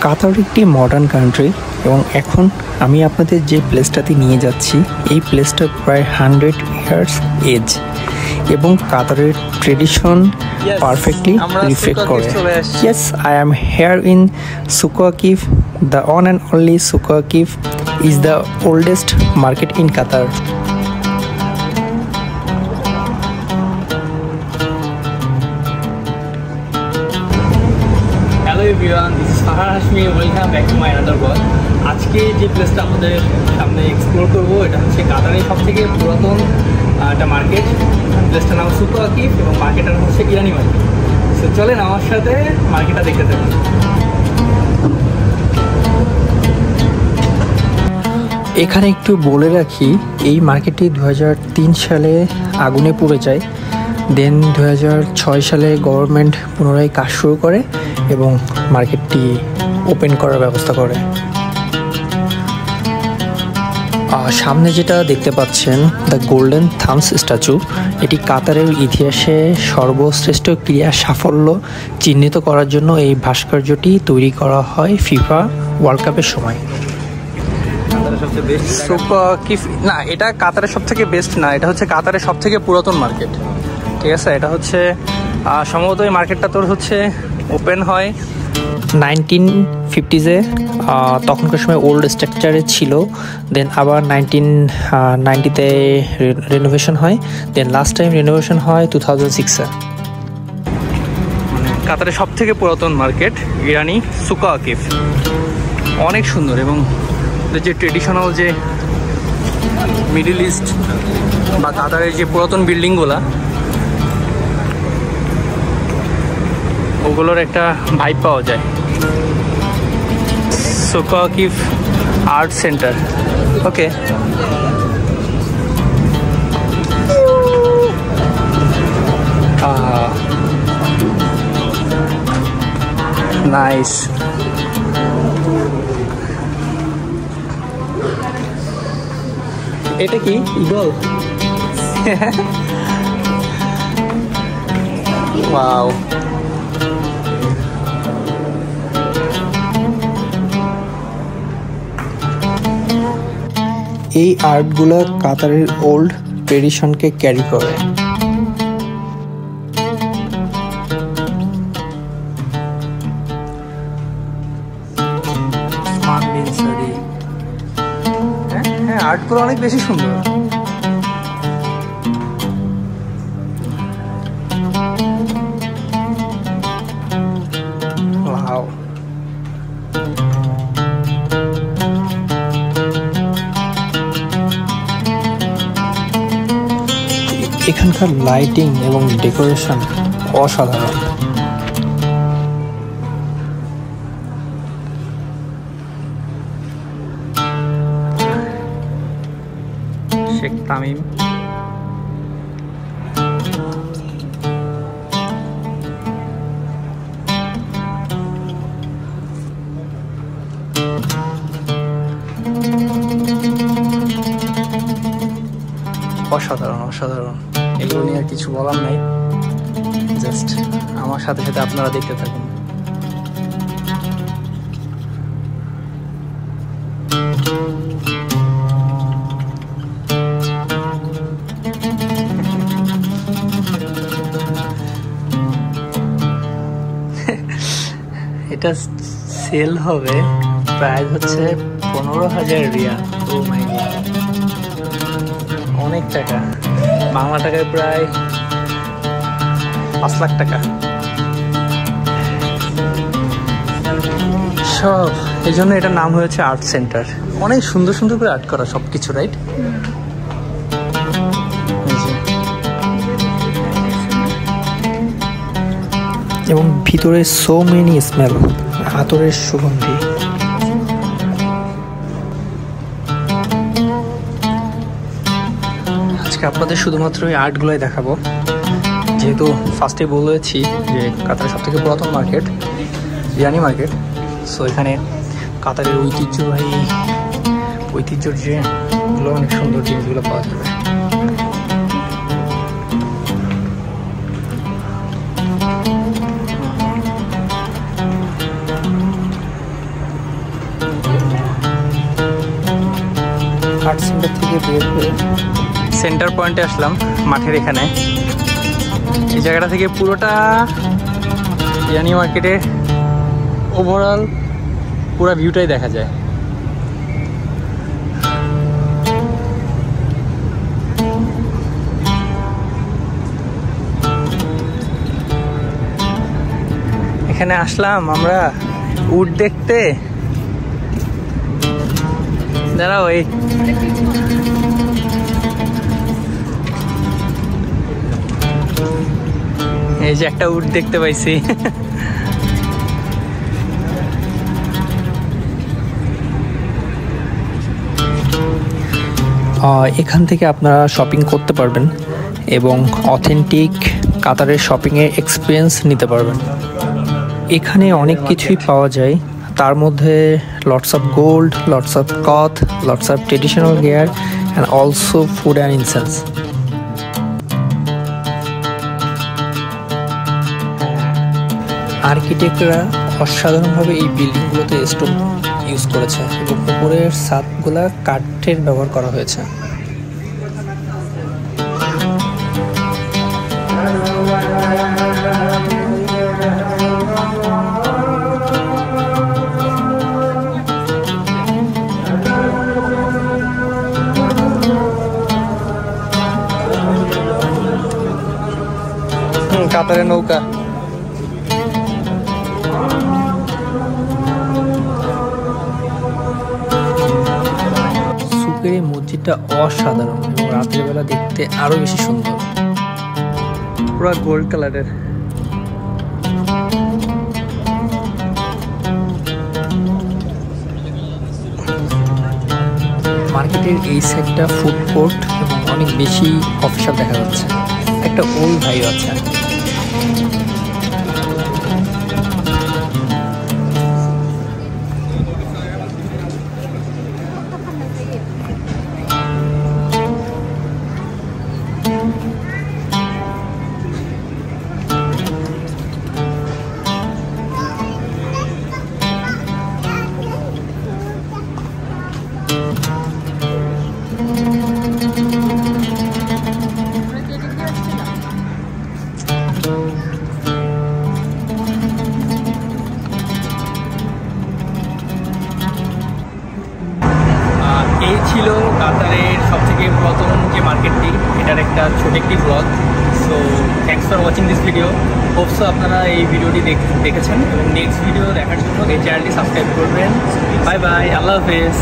কাতার একটি modern country এবং এখন আমি আপনাদের যে প্লেসটাতে নিয়ে যাচ্ছি এই প্লেসটা প্রায় 100 ইয়ার্স এজ এবং কাতারের ট্রেডিশন পারফেক্টলি রিফ্লেক্ট করে। Yes, I am here in Souq Waqif. The one and only Souq Waqif is the oldest market in Qatar. Hello everyone, this is Farhan Hashmi. Welcome back to my another blog. আজকে যে প্লেসটা আমাদের সামনে explore করবো এটা হচ্ছে কাতারের সবথেকে পুরাতন একটা মার্কেট। প্লেসটার নাম সুক ওয়াকিফ এবং মার্কেটটার নাম হচ্ছে ইরানি মার্কেট। তো চলেন আমার সাথে মার্কেটটা দেখতে থাকুন। এখানে একটু বলে রাখি, এই মার্কেটটি 2003 সালে আগুনে পুড়ে যায়। দেন 2006 সালে গভর্নমেন্ট পুনরায় কাজ শুরু করে এবং মার্কেটটি ওপেন করার ব্যবস্থা করে। সামনে যেটা দেখতে পাচ্ছেন দ্য গোল্ডেন থামস স্ট্যাচু, এটি কাতারের ইতিহাসে সর্বশ্রেষ্ঠ ক্রীড়া সাফল্য চিহ্নিত করার জন্য এই ভাস্কর্যটি তৈরি করা হয় ফিফা ওয়ার্ল্ড কাপের সময়। সুক ওয়াকিফ না, এটা কাতারের সব থেকে বেস্ট না, এটা হচ্ছে কাতারের সব থেকে পুরাতন মার্কেট। ঠিক আছে, এটা হচ্ছে সম্ভবত এই মার্কেটটা তোর হচ্ছে ওপেন হয় 1950s-এ। তখনকার সময় ওল্ড স্ট্রাকচারে ছিল, দেন আবার 1990-তে রেনোভেশন হয়, দেন লাস্ট টাইম রেনোভেশন হয় 2006-এ। মানে কাতারের সব থেকে পুরাতন মার্কেট ইরানি সুক ওয়াকিফ, অনেক সুন্দর। এবং যে ট্রেডিশনাল যে মিডল ইস্ট বা কাতারের যে পুরাতন বিল্ডিংগুলা, ওগুলোর একটা ভাইব পাওয়া যায়। সুক ওয়াকিফ আর্ট সেন্টার। ওকে, নাইস। এটা কি ইগল? ওয়াও, এই আর্টগুলো কাতারের ওল্ড ট্রেডিশনকে ক্যারি করে। হ্যাঁ, আর্টগুলো অনেক বেশি সুন্দর। ওয়াও, এখানকার লাইটিং এবং ডেকোরেশন অসাধারণ। শেখ তামিম, অসাধারণ অসাধারণ। এগুলো নিয়ে আর কিছু বলার নাই, জাস্ট আমার সাথে সাথে আপনারা দেখতে থাকুন। এটা সেল হবে, প্রাইস হচ্ছে 15,000 রিয়াল। ও মাই গড, অনেক টাকা। বাংলা টাকায় প্রায় 5 লাখ টাকা সব। এই জন্য এটার নাম হয়েছে আর্ট সেন্টার। অনেক সুন্দর সুন্দর করে আর্ট করা সব কিছু, রাইট? এবং ভিতরে সো মেনি স্মেল, আতরের সুগন্ধি। আজকে আপনাদের শুধুমাত্র এই আর্টগুলোই দেখাবো, যেহেতু ফার্স্টে বলেছি যে কাতারের সব থেকে পুরাতন মার্কেট ইরানি মার্কেট। সো এখানে কাতারের ঐতিহ্যর যেগুলো অনেক সুন্দর জিনিসগুলো পাওয়া যাবে। আর্ট সেন্টার থেকে বের হয়ে সেন্টার পয়েন্টে আসলাম, মাঠের এখানে। এই জায়গাটা থেকে পুরোটা ইয়ানি মার্কেটের ওভারঅল পুরো ভিউটাই দেখা যায়। এখানে আসলাম আমরা উট দেখতে। দাঁড়াও, এই যে একটা উট দেখতে পাইছি। এখান থেকে আপনারা শপিং করতে পারবেন এবং অথেন্টিক কাতারের শপিংয়ের এক্সপিরিয়েন্স নিতে পারবেন। এখানে অনেক কিছুই পাওয়া যায়, তার মধ্যে lots of gold, lots of cloth, lots of traditional gear and also food and incense. আর্কিটেক্টরা অসাধারণভাবে এই বিল্ডিংগুলোতে স্টোন ইউজ করেছে এবং উপরের ছাদগুলা কাঠের ব্যবহার করা হয়েছে। কাতারের নৌকা। সুকের মসজিদটা অসাধারণ এবং রাতের বেলা দেখতে আরো বেশি সুন্দর, পুরো গোল্ড কালারের। মার্কেটের এই সাইডটা ফুড কোর্ট এবং অনেক বেশি কফি শপ দেখা যাচ্ছে। একটা ওল্ড ভাই আছে। এই ছিল কাতারের সবথেকে পুরাতন যে মার্কেটটি, এটার একটা ছোট একটি blog. So thanks for watching this video. Hope so আপনারা এই ভিডিওটি দেখেছেন এবং নেক্সট ভিডিও দেখার জন্য এই চ্যানেলটি সাবস্ক্রাইব করবেন। বাই বাই, আল্লাহ হাফেজ।